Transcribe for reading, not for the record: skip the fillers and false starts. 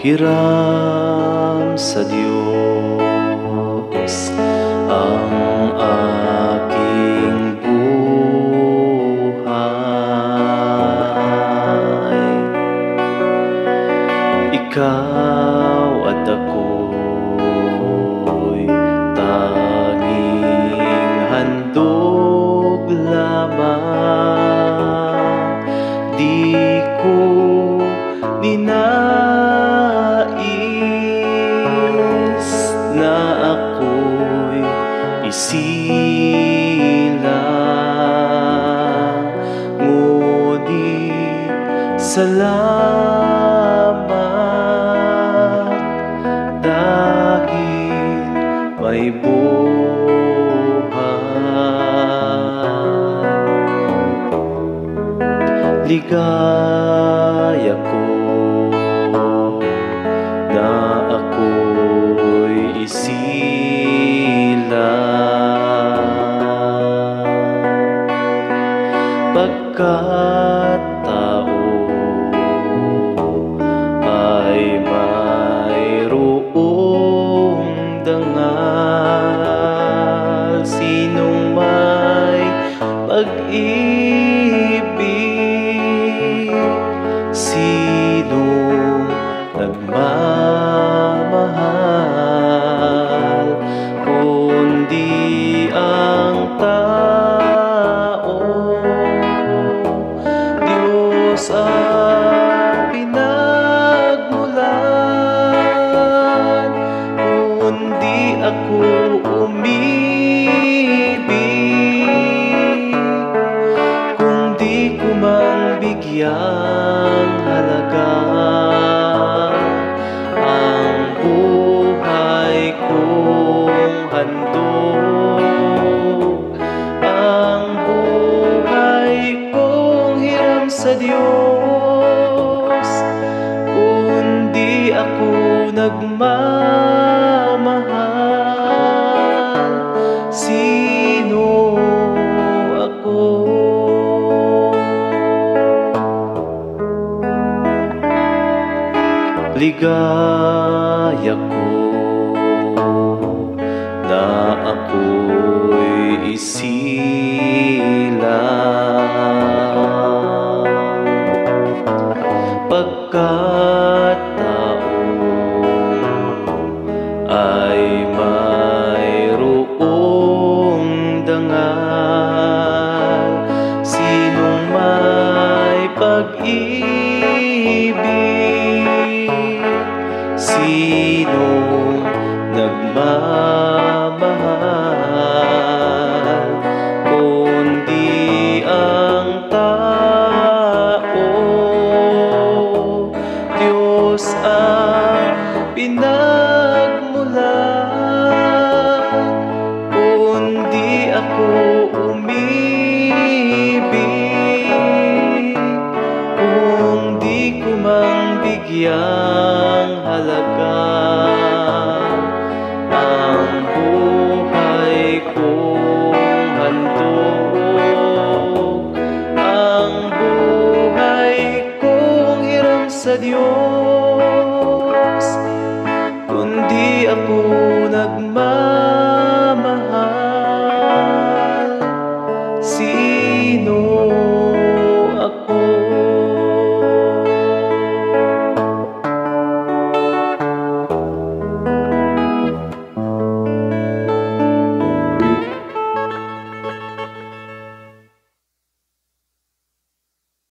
hiram sa Diyos ang aking buhay. Ikaw at ako'y tanging handog lamang. Di ko ninais na ako'y isilang, ngunit salamat dahil may buhay. Ligaya ko na ako'y isilang, pagkat tao ay mayroong dangal. Sinong may pag-ibig, sinong nagmamahal, kundi ang tao. Diyos ang pinagmulan, kundi ako umibig. Kung di ko man bigyang halaga ang buhay kong handog, ang buhay kong hiram sa Diyos, kundi ako nagmamahal. Sino ako? Ligaya ko na ako'y isilang, pagkat tao ay mayroong dangal. Sinong may pag-ibig, sinong nagmamahal, kundi ang tao. Diyos ang pinagmulan, kundi ako umibig. Kung di ko mang bigyang halaga ang buhay kong handog, ang buhay kong hiram sa Diyos, kundi ako